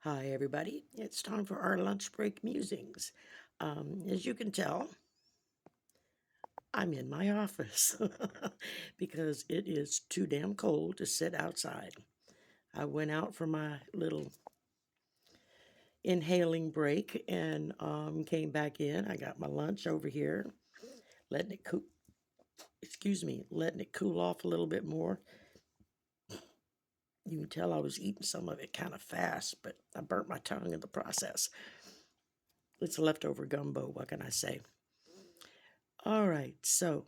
Hi, everybody. It's time for our lunch break musings. As you can tell, I'm in my office because it is too damn cold to sit outside. I went out for my little inhaling break and came back in. I got my lunch over here, letting it cool. Excuse me, letting it cool off a little bit more. You can tell I was eating some of it kind of fast, but I burnt my tongue in the process. It's leftover gumbo. What can I say? All right, so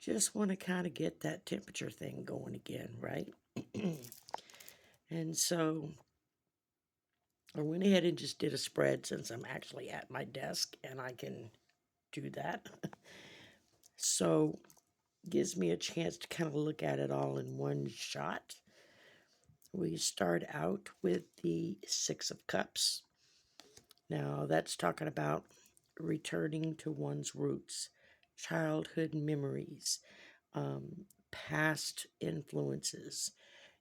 just want to kind of get that temperature thing going again, right? And so I went ahead and just did a spread since I'm actually at my desk and I can do that. So gives me a chance to kind of look at it all in one shot. We start out with the Six of Cups. Now that's talking about returning to one's roots, childhood memories, past influences,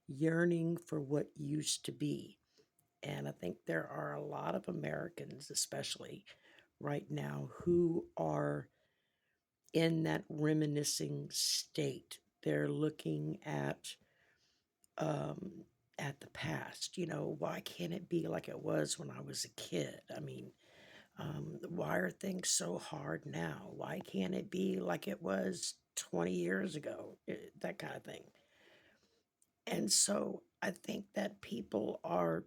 yearning for what used to be. And I think there are a lot of Americans, especially right now, who are in that reminiscing state. They're looking um, at the past. You know, why can't it be like it was when I was a kid? I mean, why are things so hard now? Why can't it be like it was 20 years ago? That kind of thing. And so I think that people are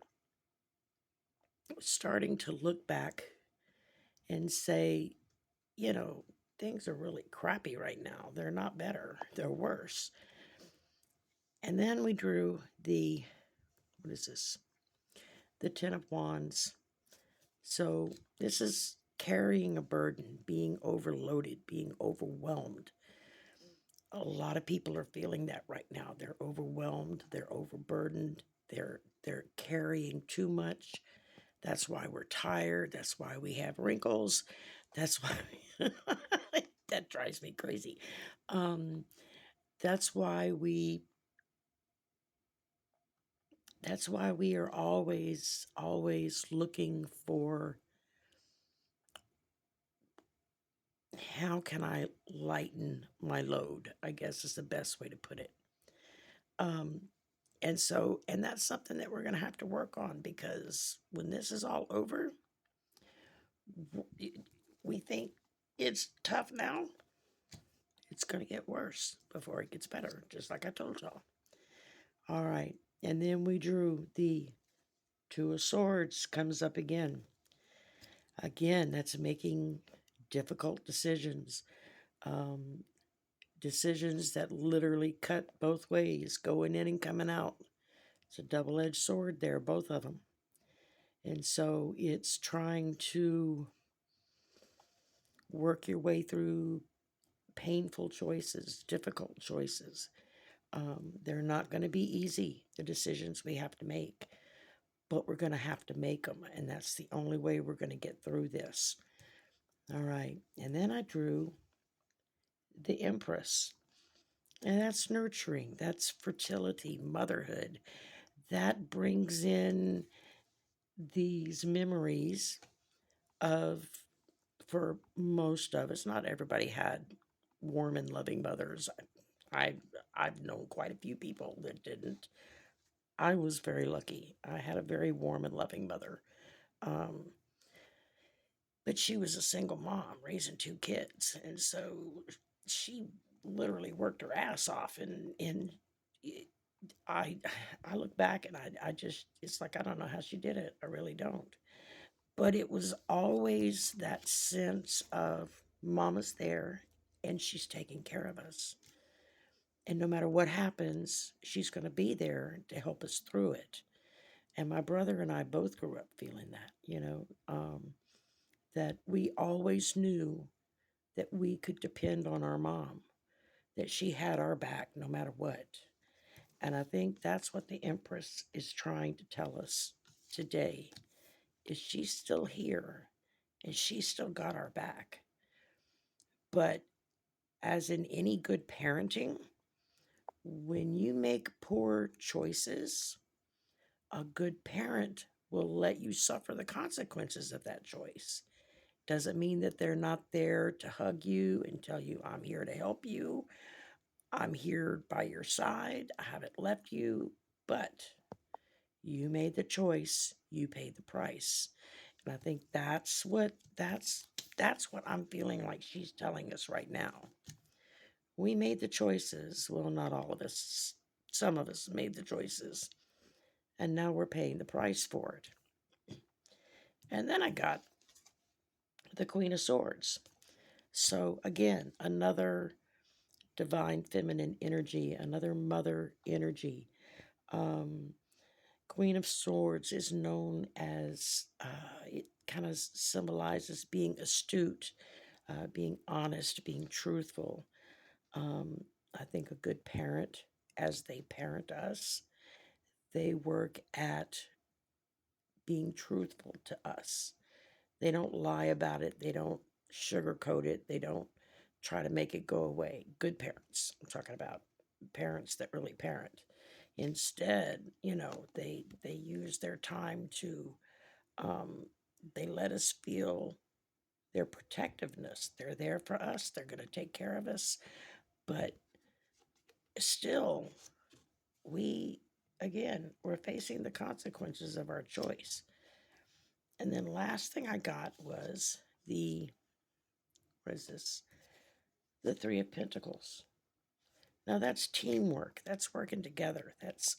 starting to look back and say, you know, things are really crappy right now. They're not better, they're worse. And then we drew what is this? The Ten of Wands. So this is carrying a burden, being overloaded, being overwhelmed. A lot of people are feeling that right now. They're overwhelmed, they're overburdened, they're carrying too much. That's why we're tired. That's why we have wrinkles. That's why that drives me crazy. Um, that's why we that's why we are always looking for how can I lighten my load, I guess is the best way to put it. Um, and that's something that we're going to have to work on because when this is all over, we think it's tough now. It's going to get worse before it gets better, just like I told y'all. All right. And then we drew the Two of Swords comes up again. Again, that's making difficult decisions. Um, Decisions that literally cut both ways, going in and coming out. It's a double-edged sword there, both of them. And so it's trying to work your way through painful choices, difficult choices. They're not going to be easy, the decisions we have to make, but we're going to have to make them. And that's the only way we're going to get through this. All right. And then I drew the Empress. And that's nurturing, that's fertility, motherhood. That brings in these memories of, for most of us, not everybody had warm and loving mothers. I I've known quite a few people that didn't. I was very lucky. I had a very warm and loving mother. Um, but she was a single mom raising two kids. And so she literally worked her ass off. And I, I look back and I just, it's like, I don't know how she did it. I really don't. But it was always that sense of mama's there and she's taking care of us. And no matter what happens, she's going to be there to help us through it. And my brother and I both grew up feeling that, that we always knew that we could depend on our mom, that she had our back no matter what. And I think that's what the Empress is trying to tell us today, is she's still here and she's still got our back. But as in any good parenting, when you make poor choices, A good parent will let you suffer the consequences of that choice. Doesn't mean that they're not there to hug you and tell you, I'm here to help you. I'm here by your side. I haven't left you, but you made the choice. You paid the price. And I think that's what I'm feeling like she's telling us right now. We made the choices. Well, not all of us. Some of us made the choices. And now we're paying the price for it. And then I got the Queen of Swords. So again, another divine feminine energy, another mother energy. Queen of Swords is known as, it kind of symbolizes being astute, being honest, being truthful. I think a good parent, as they parent us, they work at being truthful to us. They don't lie about it. They don't sugarcoat it. They don't try to make it go away. Good parents. I'm talking about parents that really parent. Instead, they use their time to, they let us feel their protectiveness. They're there for us. They're going to take care of us. But still, we're facing the consequences of our choice. And then last thing I got was what is this? The Three of Pentacles. Now that's teamwork. That's working together. That's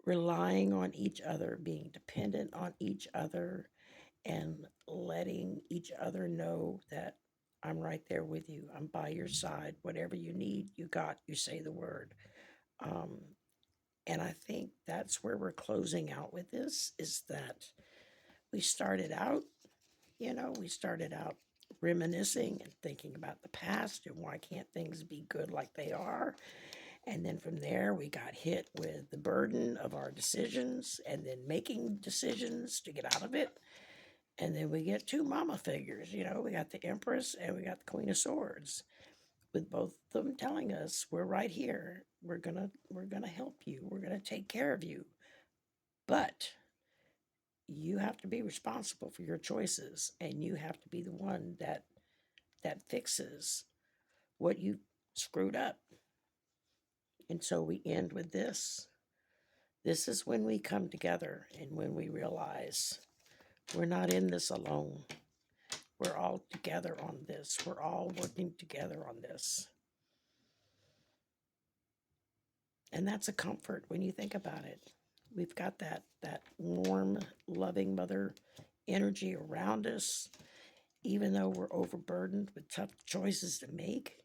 relying on each other, being dependent on each other, and letting each other know that I'm right there with you. I'm by your side. Whatever you need, you say the word. And I think that's where we're closing out with this, is that we started out reminiscing and thinking about the past and why can't things be good like they are. And then from there, we got hit with the burden of our decisions and then making decisions to get out of it. And then we get two mama figures, we got the Empress and we got the Queen of Swords, with both of them telling us, we're right here. We're gonna help you. We're gonna take care of you. But you have to be responsible for your choices, and you have to be the one that fixes what you screwed up. And so we end with this. This is when we come together and when we realize we're not in this alone. We're all together on this. We're all working together on this. And that's a comfort when you think about it. We've got that warm, loving mother energy around us, even though we're overburdened with tough choices to make.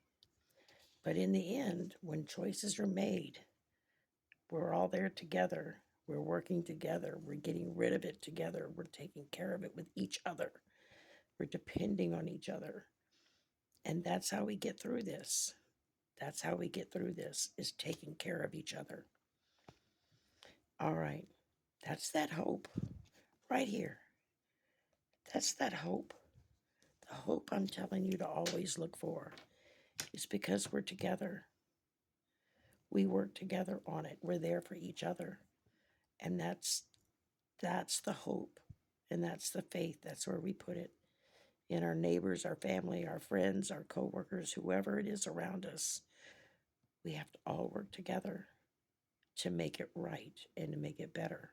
But in the end, when choices are made, we're all there together. We're working together. We're getting rid of it together. We're taking care of it with each other. We're depending on each other. And that's how we get through this. That's how we get through this, is taking care of each other. All right. That's that hope right here. That's that hope. The hope I'm telling you to always look for is because we're together. We work together on it. We're there for each other. And that's the hope. And that's the faith. That's where we put it. In our neighbors, our family, our friends, our coworkers, whoever it is around us. We have to all work together to make it right and to make it better.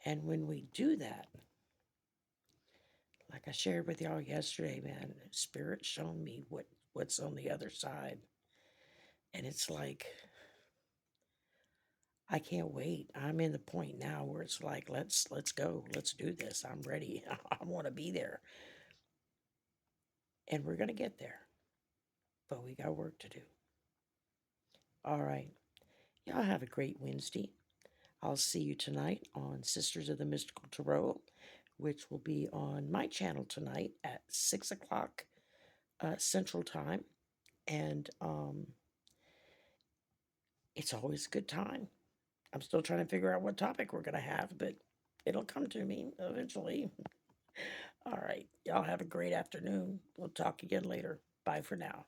And when we do that, like I shared with y'all yesterday, man, Spirit's shown me what's on the other side. And it's like, I can't wait. I'm in the point now where it's like, let's go. Let's do this. I'm ready. I want to be there. And we're going to get there. But we got work to do. All right. Y'all have a great Wednesday. I'll see you tonight on Sisters of the Mystical Tarot, which will be on my channel tonight at 6 o'clock Central Time. And it's always a good time. I'm still trying to figure out what topic we're going to have, but it'll come to me eventually. All right. Y'all have a great afternoon. We'll talk again later. Bye for now.